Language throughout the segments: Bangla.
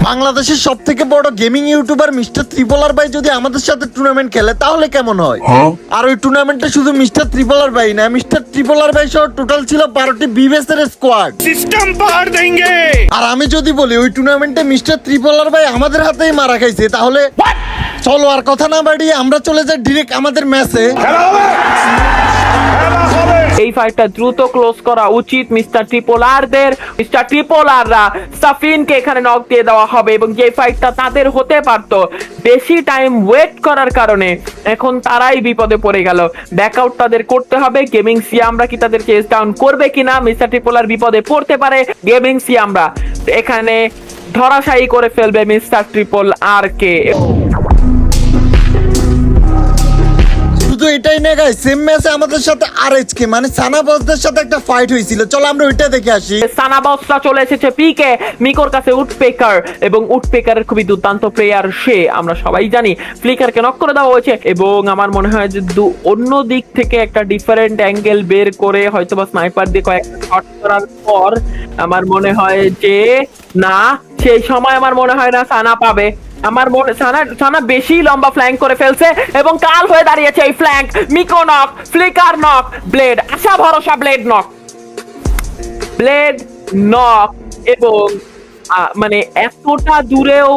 বাংলাদেশের সব থেকে বড় গেমিং ইউটিউবার মিস্টার ত্রিপলার ভাই যদি আমাদের সাথে টুর্নামেন্ট খেলে তাহলে কেমন হয়? আর ওই টুর্নামেন্টে শুধু মিস্টার ত্রিপলার ভাই না, মিস্টার ত্রিপলার ভাই সহ টোটাল ছিল 12টি বিবেসের স্কোয়াড। সিস্টেম পার দেंगे। আর আমি যদি বলি ওই টুর্নামেন্টে মিস্টার ত্রিপলার ভাই আমাদের হাতেই মারা খাইছে, তাহলে চলো আর কথা না বাড়িয়ে আমরা চলে যাই ডিরেক্ট আমাদের ম্যাচে। এই ফাইটটা দ্রুত ক্লোজ করা উচিত মিস্টার ট্রিপলারদের। মিস্টার ট্রিপলাররা সাফিনকে এখানে নক দিয়ে দেওয়া হবে এবং যে ফাইটটা তাদের হতে পারতো, বেশি টাইম ওয়েট করার কারণে এখন তারাই বিপদে পড়ে গেল। ব্যাকআউট তাদের করতে হবে। গেমিং সিয়ামরা কি তাদের চেস ডাউন করবে কিনা? মিস্টার ট্রিপলার বিপদে পড়তে পারে। গেমিং সিয়ামরা এখানে ধরাশায়ী করে ফেলবে মিস্টার ট্রিপল আর কে। শুধু এটাই না গাইস, সেম ম্যাচে আমাদের সাথে আরএইচকে মানে সানা বসদের সাথে একটা ফাইট হয়েছিল। চলো আমরা ওইটা দেখে আসি। সানা বসরা চলে এসেছে পিকে। মিকোর কাছে উডপেকার এবং উডপেকারের খুবই দুর্দান্ত প্লেয়ার সে, আমরা সবাই জানি। ফ্লিকারকে নক করে দেওয়া হয়েছে এবং আমার মনে হয় যে অন্য দিক থেকে একটা ডিফারেন্ট অ্যাঙ্গেল বের করে হয়তোবা স্নাইপার দিয়ে কয়েকটা শট করার পর আমার মনে হয় যে না, সেই সময় আমার মনে হয় না সানা পাবে। আমার মনে সানা বেশি লম্বা ফ্ল্যাঙ্ক করে ফেলছে এবং কাল হয়ে দাঁড়িয়েছে এই flank. Miko knock, flicker knock, blade আশা ভরসা, ব্লেড নক এবং মানে এতটা দূরেও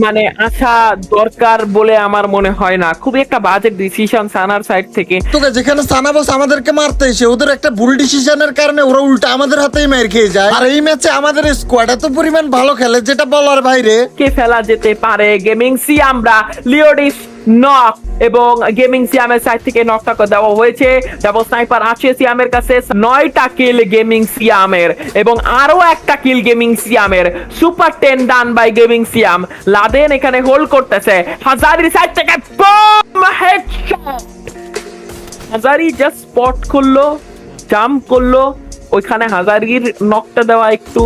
মানে আসা দরকার বলে আমার মনে হয় না। খুবই একটা বাজে ডিসিশন সানার সাইড থেকে। তোকে যেখানে সানা বস আমাদেরকে মারতে এসে ওদের একটা ভুল ডিসিশনের কারণে ওরা উল্টা আমাদের হাতেই মেরে খেয়ে যায়। আর এই ম্যাচে আমাদের স্কোয়াড এত পরিমাণ ভালো খেলে যেটা বলার বাইরে। কে ফেলা যেতে পারে গেমিং সিয়ামরা। লিওডিস নক এবং গেমিং সিয়ামের সাইড থেকে নকটা দেওয়া হয়েছে। ডাবল স্নাইপার আছে সিয়ামের কাছে। 9টা কিল গেমিং সিয়ামের এবং আরো একটা কিল গেমিং সিয়ামের। Super 10 done by gaming Siam. Laden এখানে হোল্ড করতেছে। হাজারির সাইড থেকে boom headshot. Hazari just spot করলো, জাম্প করলো। ওইখানে হাজারির নকটা দেওয়া একটু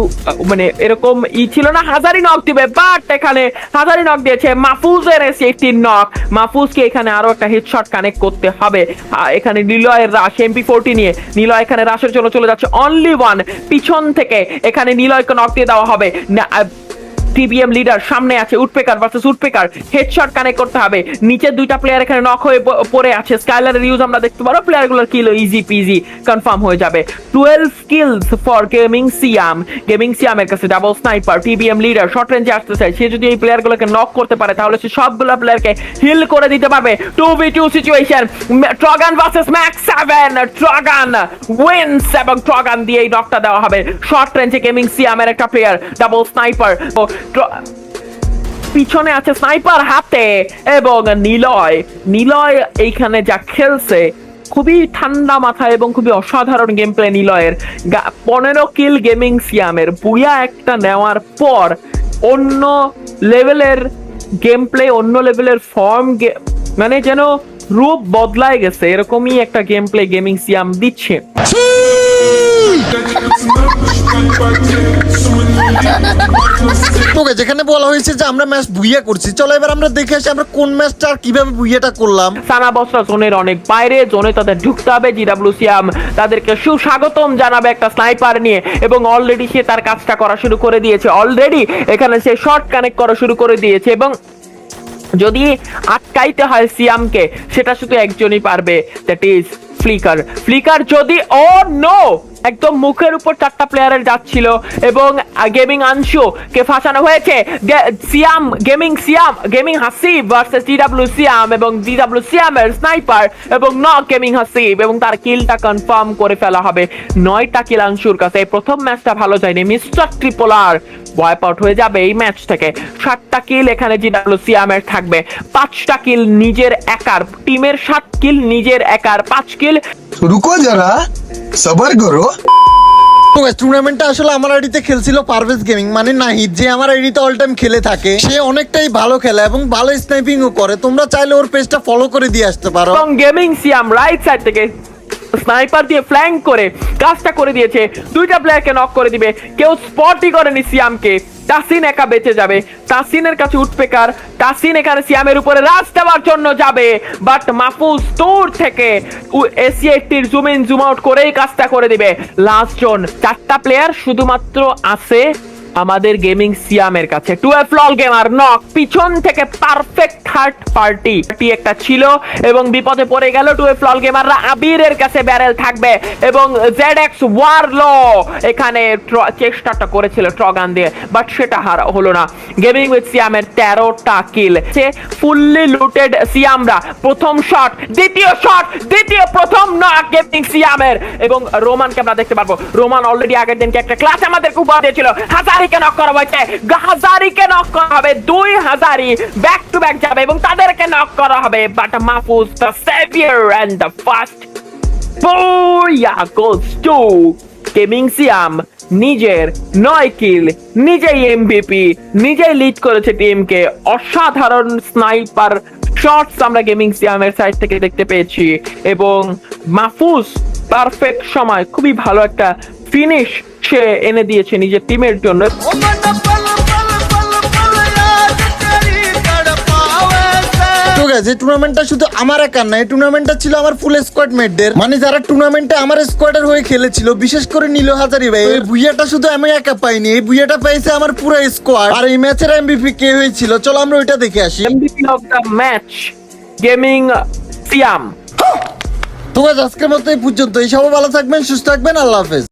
মানে এরকম ছিল না, হাজারি নক দিবে, বাট এখানে হাজারি নক দিয়েছে। মাহফুজের সেফটি নক। মাহফুজকে এখানে আরো একটা হেডশট কানেক্ট করতে হবে। এখানে নিলয়ের রাশ MP40 নিয়ে নিলয় এখানে রাশের জন্য চলে যাচ্ছে। অনলি ওয়ান পিছন থেকে এখানে নিলয়কে নক দিয়ে দেওয়া হবে। টিবিএম লিডার সামনে আছে। Woodpecker versus woodpecker, headshot connect করতে হবে। নিচে দুইটা প্লেয়ার এখানে নক হয়ে পড়ে আছে। স্কাইলারের ইউজ আমরা দেখতে পারো। প্লেয়ারগুলোর কিল ইজি পিজি কনফার্ম হয়ে যাবে। 12 kills for gaming Siam. Gaming সিয়ামের কাছে double sniper. TBM leader short রেঞ্জে আসতে চায়। সে যদি এই প্লেয়ারগুলোকে নক করতে পারে তাহলে সে সবগুলো প্লেয়ারকে হিল করে দিতে পারবে। 2v2 situation. Trogan versus Max 7। Trogan wins এবং ট্রগান দিয়ে এই নকটা দেওয়া হবে। শর্ট রেঞ্জে গেমিং সিয়ামের একটা প্লেয়ার ডাবল স্নাইপার। পিছনে আছে স্নাইপার হাতে এবং নিলয় এইখানে যা খেলছে খুবই ঠান্ডা মাথা এবং খুবই অসাধারণ গেম প্লে নিলয়ের। 15 কিল গেমিং সিয়ামের। বুয়া একটা নেওয়ার পর অন্য লেভেলের গেম প্লে, অন্য লেভেলের ফর্ম, মানে যেন রূপ বদলায় গেছে এরকমই একটা গেম প্লে গেমিং সিয়াম দিচ্ছে। তোকে যেখানে বলা হয়েছে যে আমরা ম্যাচ বুইয়া করছি, চলো এবার আমরা দেখে আসি আমরা কোন ম্যাচটা আর কিভাবে বুইয়াটা করলাম। সানা বসরা জোনের অনেক বাইরে। জোনে তাদের ঢুকতে হবে। জিডাব্লিউ সিয়াম তাদেরকে সুস্বাগতম জানাবে একটা স্নাইপার নিয়ে এবং অলরেডি সে তার কাজটা করা শুরু করে দিয়েছে। অলরেডি এখানে সে শর্ট কানেক্ট করা শুরু করে দিয়েছে এবং যদি আটকাইতে হয় সিয়ামকে সেটা শুধু একজনই পারবে, দ্যাট ইজ ফ্লিকার। যদি ও নো, একদম মুখের উপর 4টা প্লেয়ারের যাচ্ছিল এবং গেমিং আনশু কে ফাঁসানো হয়েছে। গেমিং হাসিব ভার্সেস জিডাব্লিউ সিয়াম এবং জিডাব্লিউ সিয়ামের স্নাইপার এবং নক গেমিং হাসিব এবং তার কিলটা কনফার্ম করে ফেলা হবে। 9টা কিল আনশুর কাছে। প্রথম ম্যাচটা ভালো যায়নি। মিস্টার ট্রিপলার ওয়াইপ আউট হয়ে যাবে এই ম্যাচ থেকে। 7টা কিল এখানে জিডাব্লিউ সিয়ামের থাকবে। 5টা কিল নিজের একার। টিমের 7 কিল, নিজের একার 5 কিল। রুকো যারা, সবার করো। টুর্নামেন্টটা আসলে আমার আইডিতে খেলছিল পারভেজ গেমিং মানে নাহিদ, যে আমার আইডিতে অল টাইম খেলে থাকে। সে অনেকটাই ভালো খেলে এবং ভালো স্নাইপিংও করে। তোমরা চাইলে ওর পেজটা ফলো করে দিয়ে আসতে পারো। এবং গেমিং সিয়াম রাইট সাইড থেকে স্নাইপার দিয়ে ফ্ল্যাঙ্ক করে কাজটা করে দিয়েছে। 2টা প্লেয়ারকে নক করে দিবে। কেউ স্পটই করেনি সিয়ামকে। তাসিন একা বেঁচে যাবে। তাসিনের কাছে উডপেকার। তাসিন এখানে সিয়ামের উপরে রাশ দেওয়ার জন্য যাবে, বাট মাহফুজ দূর থেকে AC-80 zoom in zoom out করেই কাজটা করে দিবে। লাস্ট জন 4টা প্লেয়ার শুধুমাত্র আছে আমাদের গেমিং সিয়ামের কাছে 12 লল গেমার নক পিছন থেকে পারফেক্ট থার্ড পার্টি একটা ছিল এবং বিপদে পড়ে গেল 12 লল গেমাররা। আবিরের কাছে ব্যারেল থাকবে এবং ZX ওয়ারলো এখানে চেষ্টাটা করেছিল ট্রগান দিয়ে, বাট সেটা হলো না। গেমিং উইথ সিয়ামের 13টা কিল, সে ফুললি লুটেড সিয়ামরা। প্রথম শট, দ্বিতীয় শট, প্রথম নক গেমিং সিয়ামের। এবং রোমানকে আমরা দেখতে পারবো, রোমান অলরেডি আগের দিনকে একটা ক্লাস আমাদেরকে উপহার দিয়েছিল। হাজারিকে নক করা হয়েছে, হাজারিকে নক করা হবে, 2 হাজারি ব্যাক টু ব্যাক যাবে এবং তাদেরকে নক করা হবে। But Mahfuz the saviour and the first booyah goes two gaming সিয়াম। নিজের 9 কিল, নিজেই এমভিপি, নিজেই লিড করেছে টিমকে। অসাধারণ স্নাইপার শটস আমরা গেমিং সিয়ামের সাইড থেকে দেখতে পেয়েছি এবং মাহফুজ পারফেক্ট সময় খুবই ভালো একটা ফিনিশ সে এনে দিয়েছে নিজের টিমের জন্য। তো guys, এই টুর্নামেন্টটা শুধু আমার একার না, এই টুর্নামেন্টটা ছিল আমার ফুল স্কোয়াড মেটদের, মানে যারা টুর্নামেন্টে আমার স্কোয়াডের হয়ে খেলেছিল, বিশেষ করে নীল হাজারি ভাই। এই বুইয়াটা শুধু আমি একা পাইনি, এই বুইয়াটা পাইছে আমার পুরো স্কোয়াড। আর এই ম্যাচের এমভিপি কে হয়েছিল, চলো আমরা ওইটা দেখে আসি। MVP of the match gaming Siam. তো guys, আজকের মতো এই পর্যন্ত। এই সবাই ভালো থাকবেন, সুস্থ থাকবেন, আল্লাহ হাফেজ।